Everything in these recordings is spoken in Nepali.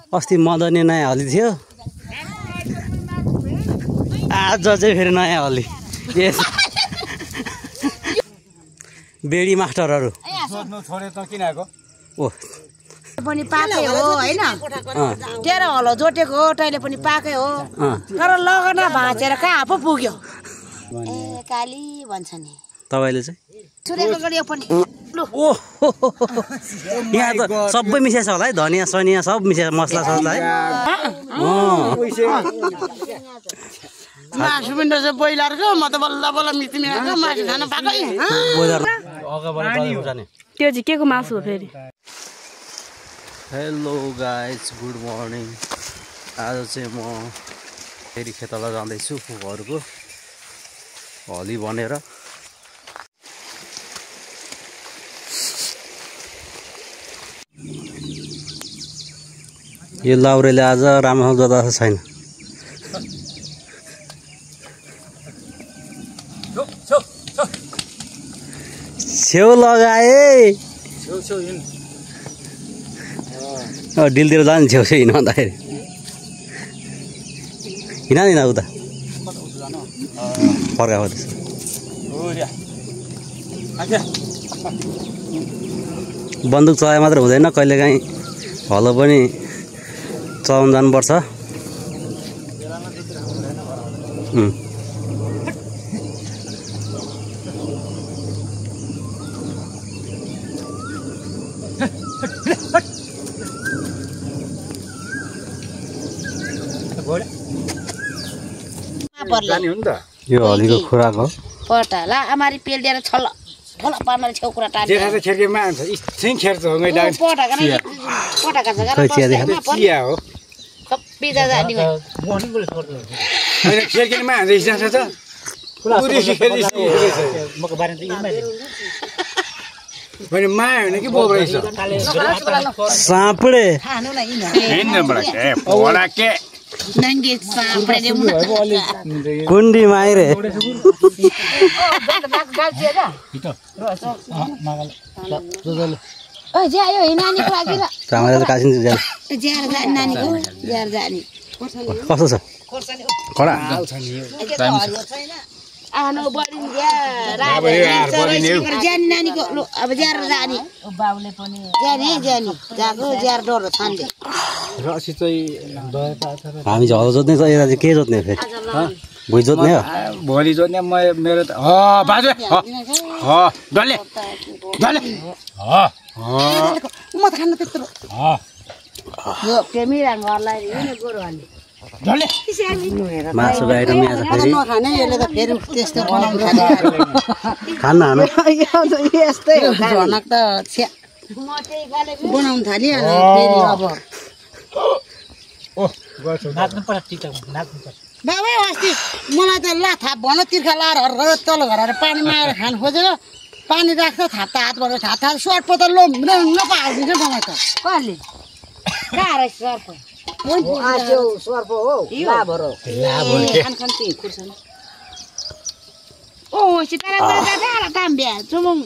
अस्ति मदनी नयाँ हली थियो, आज चाहिँ फेरि नयाँ हली। बेडी मास्टरहरू सोध्नु छोडे त किन आएको? ओ पनि पाकै हो हैन, 13 हलो जोटेको हो, तैले पनि पाकै हो, तर लगन भाँचेर कहाँ पो पुग्यो। ए काली भन्छ नि तपाईले चाहिँ छुरेको गड्यो पनि लु। ओ यहाँ त सबै मिसाएको छ होला है, धनिया सनिया सब मिसाएको मसला ससला है। मासु पिण्ड चाहिँ बोइलरको, म त बल्ल बल्ल मितिमिराको मासु खान पाकै। त्यो चाहिँ के को मासु हो फेरि? Hello guys, good morning. आज चाहिँ म फेरि खेतला जाँदैछु घरको हली भनेर। यो लाउरेले आज राम्रोसँग जोताएको छैन। छेउ लगाए डिलतिर जाने छेउ छेउ हिँड्नु भन्दाखेरि हिँड उता फर्काएको त्यसो। बन्दुक चलाए मात्र हुँदैन, कहिलेकाहीँ हलो पनि चलाउनु जानुपर्छ। यो हलीको खुराक हो। पटा ला आमारी पेल दिएर छल छल पार्न छेउ कुरा टाढे जेठा त खेर्केमा सिङ खेर्छ हो गइ डाक पटा गर्ने पटा गर्छ खै चिया देखा चिया हो सबै दादा नि हैन खेर्केमा हान्छ इस्सा छ पुरै खेली मको बारे त इमै भने माया होइन कि बोब रहेछ साँपडे हैन बडा के पोडा के नंगे सापडे कुण्डी माइरे ओ ज्यायो नानी को लागि र चामल कासिन्छ ज्याल ज्यार जानी नानीको ज्यार जानी कस्तो छ? कडा आनो बडिन ज्यान नानीको अब ज्यार जानी बाउले पनि ज्यानी ज्यानी जाको ज्यार डर छान्ले रसी चाहिँ हामी झलो जोत्ने छ। यता चाहिँ के जोत्ने फेरि भुइँ जोत्ने हो? भोलि जोत्ने मेरो त बाजे डल्ले डल्ले म त खान त्यत्रो यो केमिरा घरलाई नि गोरु हाल्ने डल्ले मासु आइटम आज फेरि नखाने यसले त फेरि त्यस्तो बनाउनु थाल्यो खान्न हानु यस्तै झनक त बनाउनु थाल्यो फेरि अब नाच्नु पर्छ टिकटक नाच्नु पर्छ बाबा अस्ति मलाई त ला थाप भन तिर्खा लाएर तल घरेर पानीमा आएर खानु खोजेको पानी राख्छ थाप्ता हातबाट थाप्ता सर्प त लोम नपाहाल्दिन्छ मलाई त कसले कहाँ रहेछ सर्प सर्प हो लाभरो खान ती खुर्सन ओ सितारा दादा दाम ब्या चुमुङ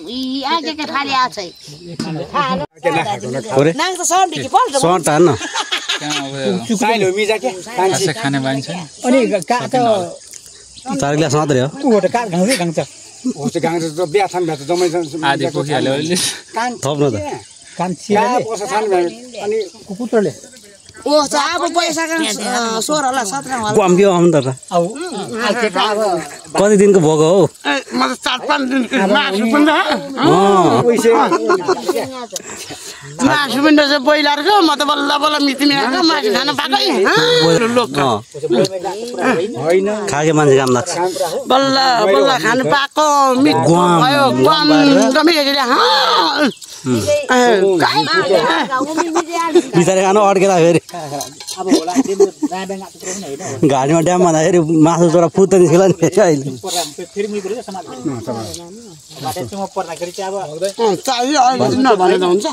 आगे के खाली आछै नाङ त साउन्ड कि पल्ट सर्ट हान्न साइलो मिजा के कान्छी खाने बान्छ अनि का त 4 गिलास मात्रै हो। उ त का गाउँदै गाउँछ हो चाहिँ गाङ त बिहा छन् भए त जम्मै आदि पोखिहाल्यो अहिले थप्नु त कान्छीले पैसा छन् भए अनि कुकुरले ओ अब पैसा का 16 होला 17 होला कम के आउनु त आउ कति दिनको भएको हो? म त 4-5 दिनको मासु पनि मासु पनि चाहिँ बोइलरको, म त बल्ल बल्ल मितिमिराको मासु खान पाकै होइन खाके मान्छे काम लाग्छ। बल्ल बल्ल खानु पाएको मिठो भयो गम गमी बिचारे खानु अड्केला फेरि घाँटीमा ड्याम भन्दाखेरि मासु चोरा पुत्त निस्केला नि फेरि अहिले नभनेर हुन्छ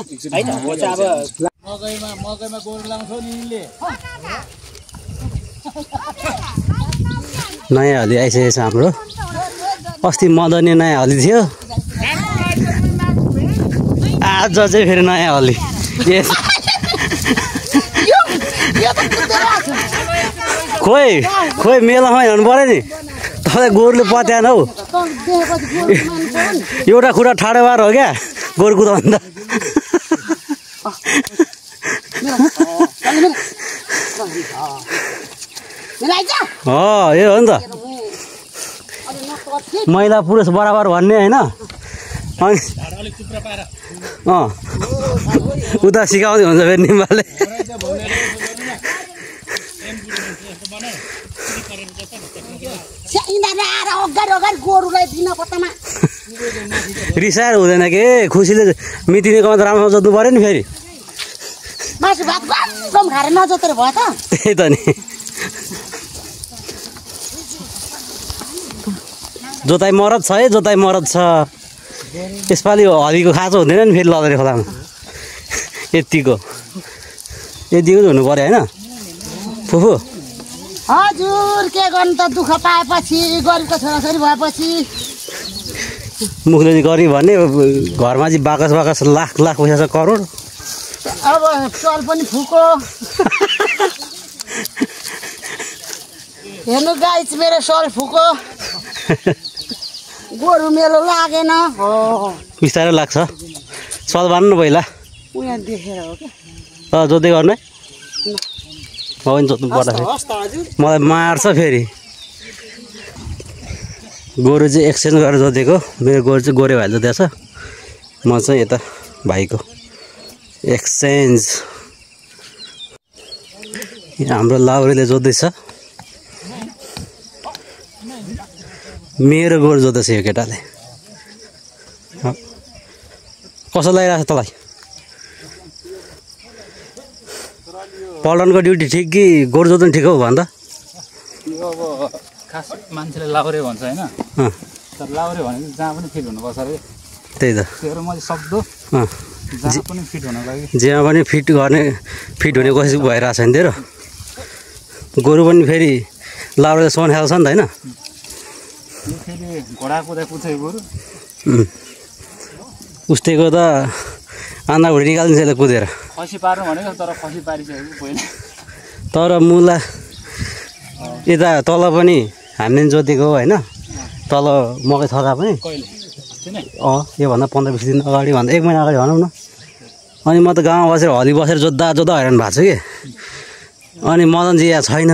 नयाँ हली आइसकेको छ हाम्रो। अस्ति मदनी नयाँ हली थियो, आज चाहिँ फेरि नयाँ हली। खोइ मेलामा हिँड्नु पर्यो नि तपाईँ गोरुले पत्याएन हौ एउटा खुट्टा ठाडो भएर हो क्या गोरु कुदाउनु त यो हो नि त महिला पुरुष बराबर भन्ने होइन अनि उता सिकाउँदै हुन्छ फेरि निम्बाले रिसाएर हुँदैन के खुसीले मितिने कमा त राम्रो जोत्नु पर्यो नि फेरि मासु भात कम खाएर नजोतेर भयो त त्यही त नि जोताइ मरद छ है जोताइ मरद छ यसपालि हलीको खाँचो हुँदैन नि फेरि लदरे खोलामा यतिको हुनु पर्यो होइन फुफू हजुर के गर्नु त दुःख पाएपछि गरिबको छोराछोरी भएपछि मुखले गरी भने घरमा चाहिँ बाकस लाख पैसा छ करोड अब चल पनि फुको हेर्नु गाई चाहिँ मेरो सल फुको गोरु मेरो लागेन हो बिस्तारै लाग्छ सल बान्नु पहिला उहाँ देखेर हो क्या जोत्दै गर्नु है म पनि जोत्नु पर्दाखेरि मलाई मार्छ फेरि गोरु चाहिँ एक्सचेन्ज गरेर जोतेको मेरो गोरु चाहिँ गोरे भाइले जोतेको छ म चाहिँ यता भाइको एक्सचेन्ज हाम्रो लाउरेले जोत्दैछ मेरो गोरु जोत्दैछ यो केटाले कसो लागिरहेको छ तँलाई पल्टनको ड्युटी ठिक कि गोरु जोत्नु ठिक हो भन् त यो अब खास मान्छेले लाउरे भन्छ होइन तर लाउरे भनेको जहाँ पनि फिट हुनुपर्छ अरे त्यही त त्यो मैले सक्दो जहाँ पनि फिट हुनको लागि जेमा पनि फिट हुने कोसिस भइरहेको छ नि तेरो गोरु पनि फेरि लाउरे सोन खाल्छ नि त होइन यो फेरि घोडा कुदा कुद्छ गोरु उस्तैको त आन्दा भुँडी निकालिन्छ यसले कुदेर खसी पार्नु भनेको तर खसी पारिसकेको पहिला तर मुला यता तल पनि हामीले जोतेको होइन तल मकै छँदा पनि योभन्दा 15-20 दिन अगाडि भन्दा 1 महिना अगाडि भनौँ न अनि म त गाउँमा बसेर हली बसेर जोत्दा हैरान भएको छु कि अनि मदनजी यहाँ छैन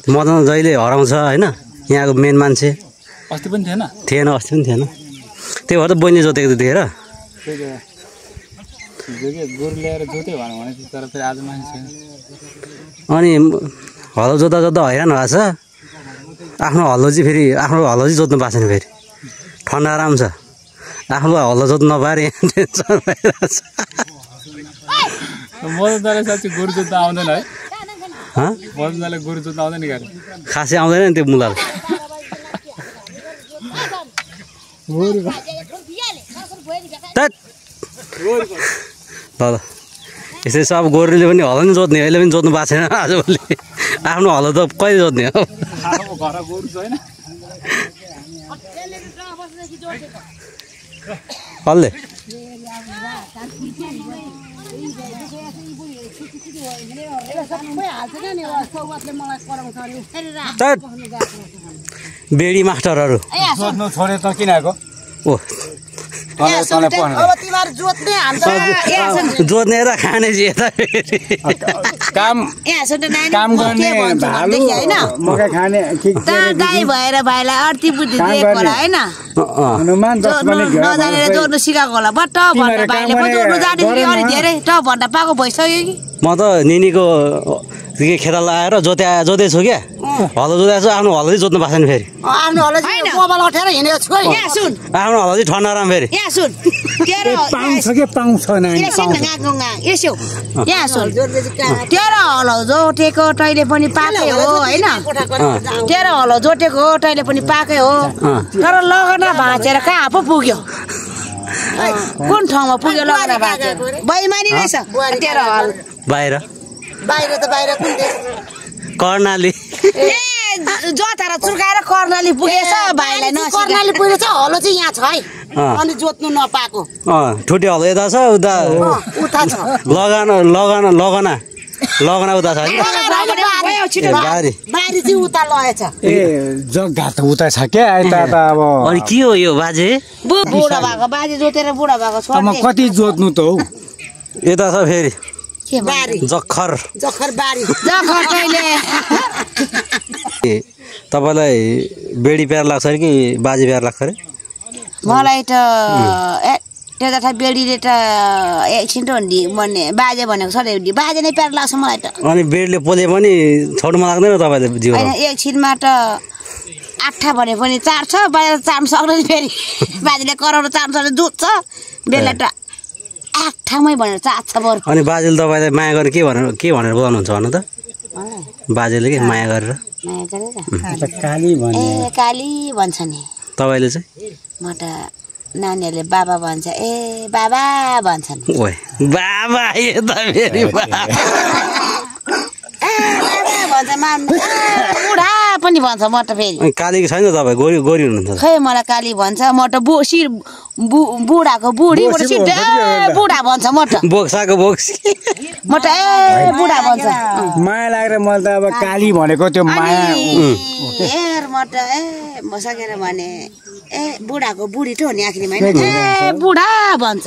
मदन जहिले हराउँछ होइन यहाँको मेन मान्छे अस्ति पनि थिएन अस्ति पनि थिएन त्यही भएर त बहिनी जोतेको त्यतिखेर गोरु ल्याएर जोत्यो भने तर फेरि आज मान्छे अनि हलो जोत्दा हैरान भएको छ आफ्नो हलो चाहिँ फेरि आफ्नो हलो चाहिँ जोत्नु पाएको छैन फेरि ठन्डा आराम छ आफ्नो हलो जोत्नु नपाएर यहाँ टेन्सन भइरहेको छ मदनदाले साँच्चै गोरु जोत्न आउँदैन है मदनदाले गोरु जोत्न आउँदैन गाडी खासै आउँदैन नि त्यो मुलाले ल यसै सब गोरुले पनि हलो नि जोत्ने अहिले पनि जोत्नु पाएको छैन आजभोलि आफ्नो हलो त कहिले जोत्ने हो घर गोरु छैन कसले बेडी मास्टरहरू सोध्नु छोडे त किन आएको ओ अब तिमीहरू जोत्ने हाम्रो जोत्ने र खाने चाहिँ यता काम गर्ने भालु मकै खाने गाई भएर भाइलाई अर्थी बुद्धि दिएको होला होइन हनुमान नजानेर जोड्नु सिकाएको होला बट भन्दा भाइले पो जोड्नु जाने कि अलि धेरै ट भन्दा पाएको भइसक्यो कि म त निनीको खेत लगाएर जोतेछु क्या हलो जोतेको छु आफ्नो हलो चाहिँ जोत्नु पाएको छैन फेरि आफ्नो हलो चाहिँ मोबाइल अटेर हिँडेको छु यहाँ सुन आफ्नो हलो चाहिँ ठन्डा आराम फेरि यहाँ सुन पाउँछ कि पाउँछ यहाँ सुन तेरो हलो जोटेको तैँले पनि पाकै हो होइन तेरो हलो जोटेको तैँले पनि पाकै हो तर लगन भाँचेर कहाँ पो पुग्यो कुन ठाउँमा पुग्यो लगन भाँचेर बैमानी रहेछ तेरो हल बाहिर त बाहिर कुन देश कर्णाली जोतेर चुर्काएर कर्णाली पुगेछ भाइलाई कर्णाली पुगेछ हलो चाहिँ यहाँ छ है अनि जोत्नु नपाएको ठुटे हलो यता छ उता उता छ लगना लगना उता छ नि बारी बारी चाहिँ उता लगेछ ए जग्गा त उता छ क्या यता त अब अनि के हो यो बाजे बुढा भएको बाजे जोतेर बुढा भएको अब कति जोत्नु त हौ यता छ फेरि के बारी जखर बारी जखर कहिले तपाईलाई बेडी प्यार लाग्छ कि बाजे प्यार लाग्छ रे मलाई त त्यो जता बेडीले त एकछिन त हुन्डी भन्ने बाजे भनेको छ रे बाजे नै प्यार लाग्छ मलाई त अनि बेडले पोले पनि छोड्नु लाग्दैन तपाईले जीवन हैन एकछिनमा त आठा भने पनि चार्छ बाजे चार्न सक्दैन फेरि बाजेले कराउन चार्न सक्दैन जुत्छ बेडले त आठामै भनेर चाच्छ बरु अनि बाजेले तपाईलाई माया गरेर के भनेर बोलाउनुहुन्छ भन्नु त बाजेले के माया गरेर माया गरेर काली भन्ने ए काली भन्छ नि तपाईले चाहिँ म त नानीहरूले बाबा भन्छ ए बाबा भन्छन् ओए बाबा यो त फेरि बाबा भन्छ बुढा पनि भन्छ म त फेरि काली छैन तपाईँ गोरी गोरी हुनुहुन्छ खै मलाई काली भन्छ म त बुढाको बुढी म त सिधै बुढा भन्छ म त बोक्साको बोक्सी म त ए बुढा भन्छ माया लागेर मैले त अब काली भनेको त्यो माया हेर म त ए म सकेर भने ए बुढाको बुढी त हो नि आखिरमा हैन ए बुढा भन्छ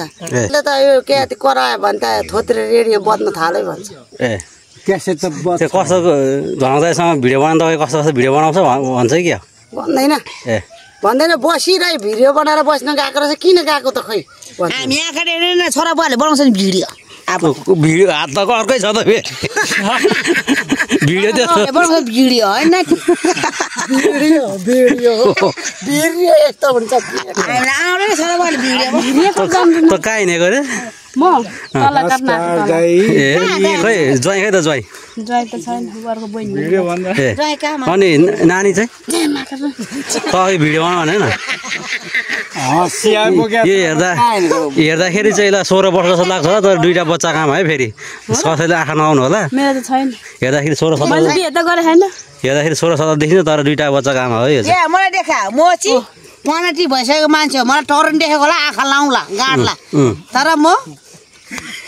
ले त यो के करायो भने त थोत्रे रेडियो बज्न थाल्यो भन्छ ए क्यासेट त त्यो कसको झन्दासँग भिडियो बनाउनु तपाईँ कस्तो कस्तो भिडियो बनाउँछ भन्छ कि क्या भन्दैन ए भन्दैन बसिरहे भिडियो बनाएर बस्न गएको रहेछ किन गएको त खै हामी आँखा हेरेर छोरा बुवाले बनाउँछ नि भिडियो भिडियो हात त अर्कै छ त फेरि भिडियो त्यस्तो भिडियो होइन भिडियो यस्तो हुन्छ छोरा बुवाले भिडियो त कहाँ हिँडेको रे म तल काट्न ए खै ज्वाइँ खै त ज्वाइँ जय त छैन उहाँको बहिनी भिडियो भन्दा अनि नानी चाहिँ तपाईँ भिडियो बनाउनु भनेन यो हेर्दाखेरि चाहिँ यसलाई 16 वर्ष जस्तो लाग्छ होला तर 2टा बच्चा काम है फेरि कसैले आँखा नआउनु होला मेरो त छैन हेर्दाखेरि 16 मैले बिहे त गरे हैन हेर्दाखेरि 16 देखिन्छ तर 2टा बच्चा काम हो यो ए मलाई देखा म चाहिँ पनटी भइसकेको मान्छे हो मलाई टर्न देखेको होला आँखा लाउँला गाड्ला तर म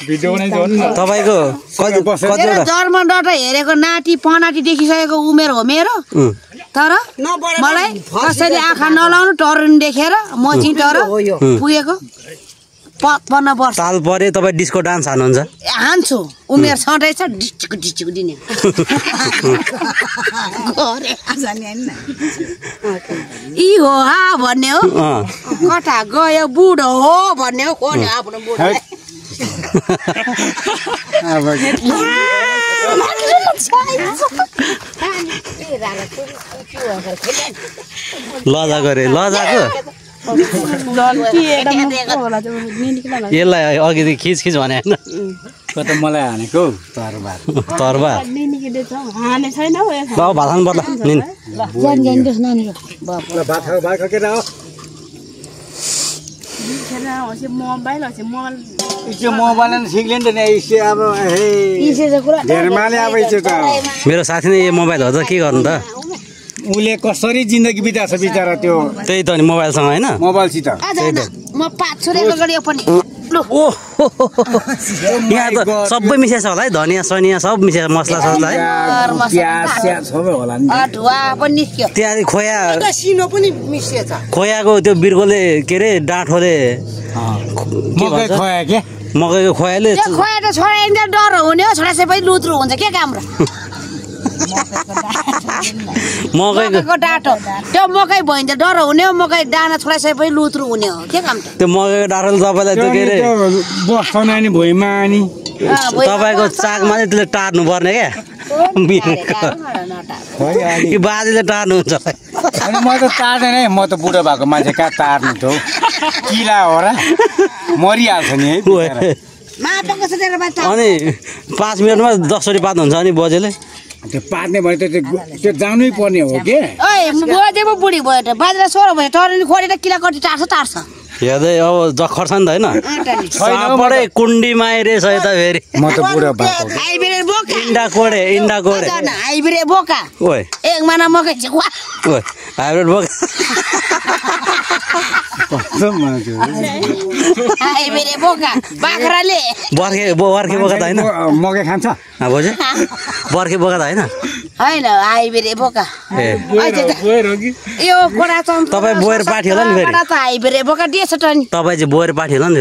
भिडियो बनाइदिनु तपाईँको कतिवटा जर्मन डट हेरेको नाति पनाटी देखिसकेको उमेर हो मेरो तर मलाई कसैले आँखा नलाउनु टर्न देखेर म चाहिँ तर पुगेको 55 वर्ष ताल परे तपाईँ डिस्को डान्स हान्नुहुन्छ हान्छु उमेर छँदै छ डिचुक डिचुक दिने यी हो हा भन्ने हो कता गयो बुढो हो भन्ने हो को नि आफ्नो बुढो लजा गरे लजाको यसलाई अघि खिच खिच भने होइन कता मलाई हानेको तर्बा हाने छैन हो भात खानु पर्ला निन मोबाइल मेरो साथी नै यो मोबाइल हो त के गर्नु त उसले कसरी जिन्दगी बिताछ बिचारा त्यो त्यही त नि मोबाइलसँग होइन मोबाइलसित म 5 छोरेको गड्यो पनि यहाँ त सबै मिसाएको छ होला है धनियाँ सनियाँ सब मिसाएको मसला ससला है अदुवा पनि निस्क्यो त्यहाँ खोया सिनो पनि मिसिएछ खोयाको त्यो बिर्कोले के अरे डाँठोले मकैको खोयाले खोया त छोराइन्छ डर हुने हो छोरा सबै लुत्रो हुन्छ के काम र मकैको डाँठो त्यो मकै भइन्छ डर हुने हो मकै दाना छोरा सबै लुत्रो हुने हो के काम त त्यो मकैको डाँठोले तपाईँलाई त्यो के अरे बस्छन् अनि भुइँमा अनि तपाईँको चाकमा चाहिँ त्यसले टार्नु पर्ने क्या कि बाजेले टार्नुहुन्छ अनि म त टार्दैन है म त बुढो भएको मान्छे कहाँ टार्नु त किला हो र मरिहाल्छ नि है अनि 5 मिनटमा 10 पात्नुहुन्छ अनि बजेले त्यो पार्ने भयो त त्यो जानै पर्ने हो के बजे पो बुढी भयो त बाजेलाई 16 भयो टर्नी खोलेर किला कति टार्छ हेर्दै अब जखर छ नि त होइन सापडे कुण्डी माइरे छ यता फेरि म त बुढो भएको इन्डा कोडे आइबिरे बोका ओए एक महिना मकै छिक्वा ओए हाइब्रिड बोका हाइब्रिड बोका बाख्राले बर्खे बोका त होइन मकै खान्छ बोजे बर्खे बोका त होइन होइन हाइब्रिड बोका ए यो कोडा चम्प तपाईँ बोएर पाठी होला नि फेरि कोडा त हाइब्रिड बोका दिएछ त नि तपाईँ चाहिँ बोएर पाठी होला नि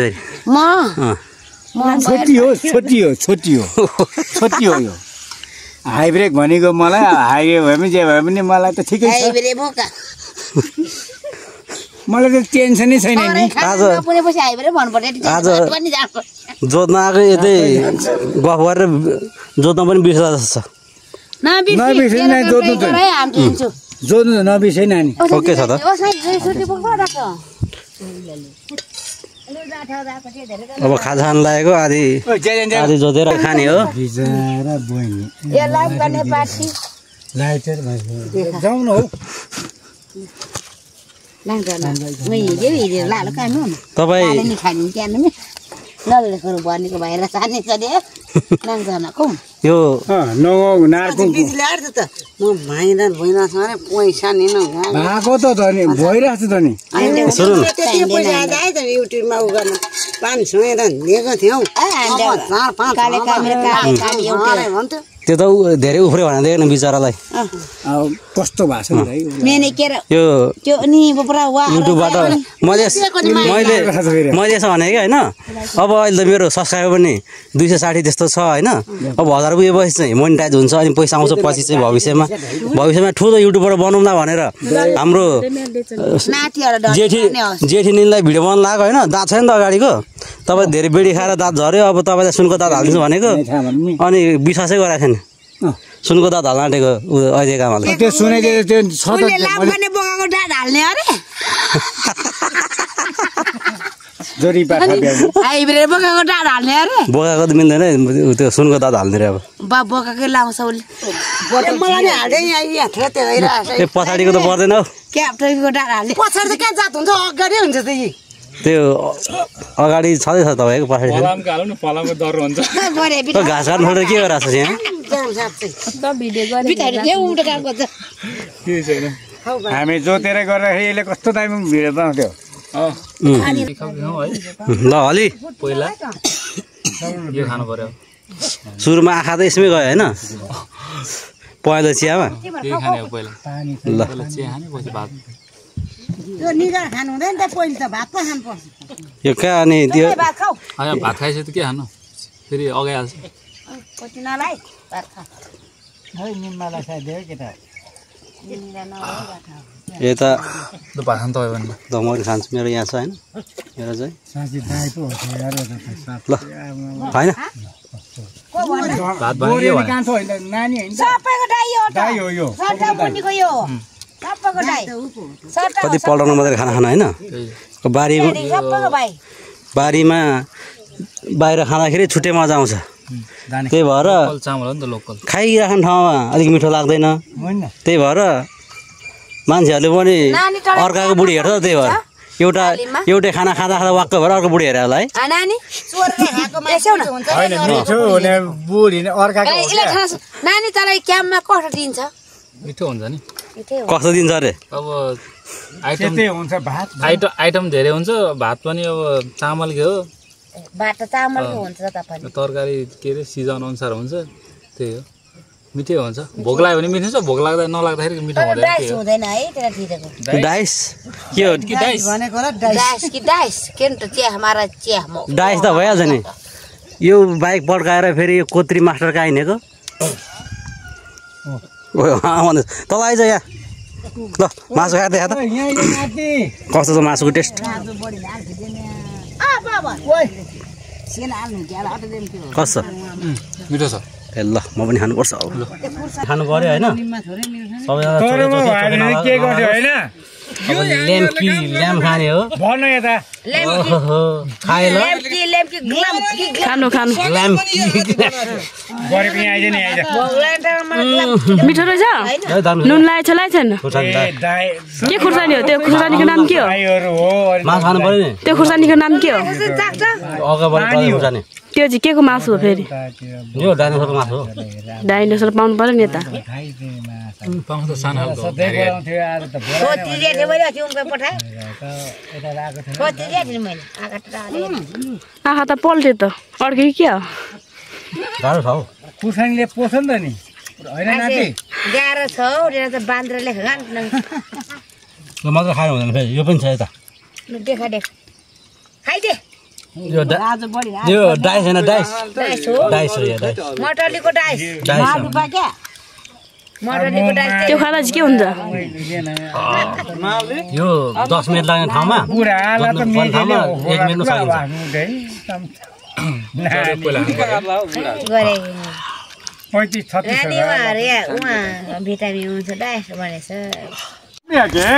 फेरि छोटी हो यो हाइब्रेक भनेको मलाई हाइवे भए पनि जे भए पनि मलाई त ठिकै छ हाइब्रिड बोका मलाई त टेन्सनै छैन नि आज हाइब्रिड भन्नुपर्छ आज जोत्न आएको यतै गफ गरेर जोत्न पनि बिर्सदा जस्तो छ जोत्नु त नबिर्सै नानी ओके छ त अब खाजा खान लागेको आधी जोतेर खाने हो जाउँ न हौ तपाईँ यो भएको त नि भइरहेको छ त नि युट्युबमा उ गर्न 500 दिएको थियौँ त्यो त धेरै उफ्रे भन्दैन बिचरालाई कस्तो भएको छ यो युट्युबबाट मैले यसो भने कि होइन अब अहिले त मेरो सब्सक्राइबर पनि 260 त्यस्तो छ होइन अब 1000 पुगेपछि चाहिँ मोनिटाइज हुन्छ अनि पैसा आउँछ पछि चाहिँ भविष्यमा ठुलो युट्युबबाट बनाउँदा भनेर हाम्रो जेठीनीलाई भिडियो बनाउनु लाग्यो होइन दाँत छैन त अगाडिको तपाईँ धेरै बेडी खाएर दाँत झऱ्यो अब तपाईँलाई सुनको दाँत हालिदिन्छु भनेको अनि विश्वासै गराएको छैन सुनको दाँत हाल्न आँटेको अहिले कामले त्यो सुनेको त्यो छ त बोकाको त मिल्दैन त्यो सुनको दाँत हाल्ने रे अब बोकाकै लाउँछ उसले पछाडिको त पर्दैन हौ क्याप्टनको डाँडा हाल्ने पछाडि त कहाँ जात हुन्छ अगाडि हुन्छ त यी त्यो अगाडि छँदैछ तपाईँको पछाडि घाँस काट्नु छोडेर के गरिरहेको छ यहाँ हामी जोतेर गर्दाखेरि यसले कस्तो दामी भिडियो बनाउँथ्यो ल हली पहिला यो खानु पर्यो सुरुमा आँखा त यसमै गयो होइन पहिलो चियामा ल चिया खाने पछि भात त्यो निगार खानु हुँदैन त पहिले त भात पो खानुपर्छ यो कहाँ अनि त्यो भात खाइसक्यो त के खानु फेरि अगाइहाल्छ यता भात खानु तपाईँ भन्नु त म खान्छु मेरो यहाँ छ होइन मेरो चाहिँ ल होइन भात भन्यो कति पल्टाउनु मात्रै खाना खाना होइन बारीमा बाहिर खाँदाखेरि छुट्टै मजा आउँछ त्यही भएर चामल हो नि त लोकल खाइराख्ने ठाउँमा अलिक मिठो लाग्दैन त्यही भएर मान्छेहरूले पनि अर्काको बुढी हेर्छ त्यही भएर एउटै खाना खाँदा वाक्क भएर अर्को बुढी हेरेर होला है नानी तँलाई क्याम्पमा कसो दिन्छ मिठो हुन्छ नि कस्तो दिन्छ अरे अब आइटम धेरै हुन्छ भात पनि अब चामलकै हो भात चामलको हुन्छ तपाईँ तरकारी के अरे सिजन अनुसार हुन्छ त्यही हो मिठै हुन्छ भोक लाग्यो भने मिठो हुन्छ भोक लाग्दा नलाग्दाखेरि मिठो हुँदैन है त्यसलाई डाइस के हो डाइस त भइहाल्छ नि यो बाइक पड्काएर फेरि यो कोत्री मास्टर कहाँ हिँडेको तल आइज यहाँ ल मासु खाएर देखा त कस्तो छ मासुको टेस्ट कस्तो मिठो छ ए ल म पनि खानुपर्छ अब खानु पर्यो होइन ल्याम्प खाने हो खाए ल खानु खानु ल्याम्प गरे पनि आइज नि आइज मिठो रहेछ नुन लागेको छ छैन के खुर्सानी हो त्यो खुर्सानीको नाम के हो भाइहरु हो मासु खानु पर्यो नि त्यो खुर्सानीको नाम के हो अगाबाट तल जाने त्यो चाहिँ के को मासु हो फेरि यो डाइनोसरको मासु हो डाइनोसर पाउनु पर्यो नि यता पाउँछ सानो खालको आँखा त पल्ट्यो त अड्क्यो कि के हो गाह्रो छ हौ खुर्सानीले पोछ नि त नि हैन नाति गाह्रो छ हौ त बान्द्राले खान यो मात्र खानु हुँदैन फेरि यो पनि छ यता देखा देख खाइदे यो डाइस होइन डाइस डाइस हो यो डाइस मटरलीको डाइस डाइस मटरलीको डाइस त्यो खाँदा चाहिँ के हुन्छ यो 10 मिनेट लाग्ने ठाउँमा बुढाला त मेघेले 1 मिनेटमा सकिन्छ गरे 35 36 नानी उहाँ भिटामिन हुन्छ डाइस भनेछ के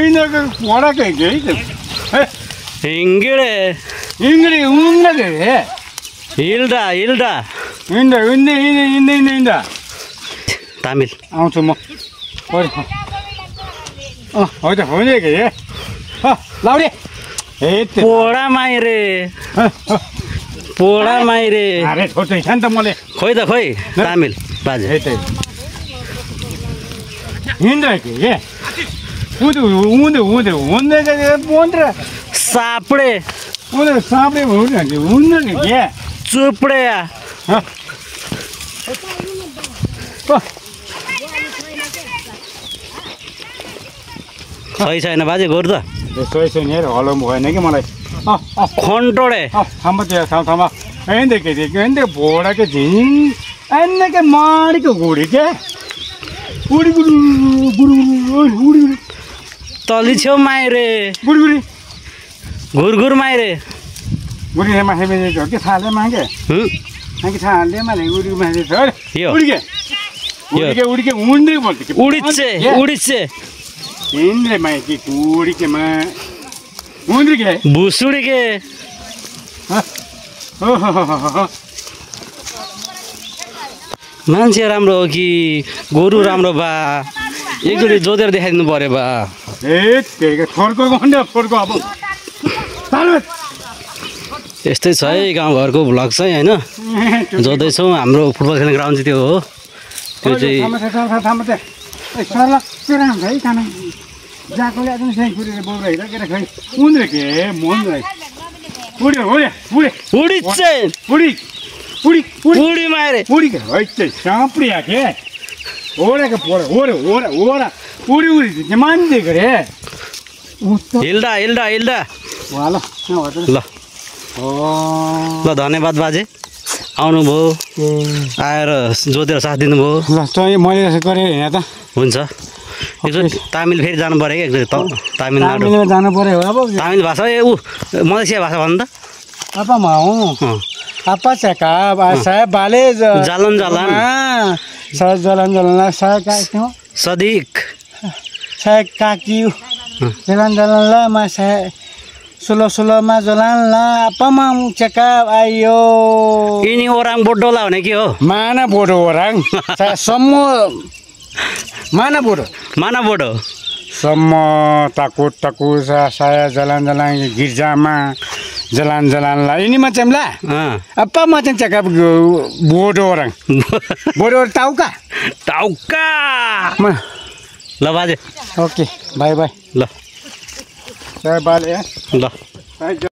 इनको वडा के हिङ्गिडे इंगडी उंगडे हिल्डा हिल्डा इंदा इंदा तामिल आउँछु म हो त हो नि के लाउरे हे पोडा माइरे पोडा माइरे अरे छोटै छ नि त मैले खोइ त खोइ तामिल बाजे हे त हिँड्दै के उदे उदे उदे उन्दे के बोन्द्र सापडे उदे सापडे हुन्छ नि उन्दे के चुपडे सही छैन बाजे गोरु त सही छैन यार हलो भएन कि मलाई खन्टोडे थाम्बा त्यो थाम्बा एन्दे के एन्दे भोडा के झिङ एन्दे के माडी को गुडी के गुडी गुडी गुडी गुडी तली छेउ माइरे गुडी गुडी घुरघुर माइरे गुडी हे माहे बेजे जो के थाले मागे मागे थाले माले गुडी माहे सर यो गुडी के उन्डे बोल्थे के उडिच्छे उडिच्छे इन्द्रे माई की गुडी के मा उन्डे के भुसुडी के मान्छे राम्रो हो कि गोरु राम्रो बा एकचोटि जोतेर देखाइदिनु पर्यो बा ए तेरे थोरको भन्दा थोरको अब यस्तै छ है गाउँघरको भ्लग चाहिँ होइन जोत्दैछौँ हाम्रो फुटबल खेल्ने ग्राउन्ड चाहिँ त्यो हो त्यो चाहिँ उडिच्छे उडी मारे हिल्डा हिल्डा हिल्डा ल ल धन्यवाद बाजे आउनुभयो आएर जोतेर साथ दिनुभयो ल मैले गरेँ होइन त हुन्छ एकचोटि तामिल फेरि जानु पऱ्यो कि एकचोटि तामिलनाडु जानु पर्यो अब तामिल भाषा ए ऊ मलेसिया भाषा भन्नु त apa mau apa cakap saya balik jalan-jalan saya jalan-jalan saya kaki Sadiq saya kaki jalan-jalan lah mas saya solo-solo mas jalan lah apa mau cakap ayo ini orang bodoh lah nih kyo mana bodoh orang saya semua mana bodoh semua takut saya jalan-jalan gereja jalan-jalan lah ini macam lah apa macam cakap bodoh orang bodoh tahu kah mah lah baje oke bye bye lah saya balik ya lah saya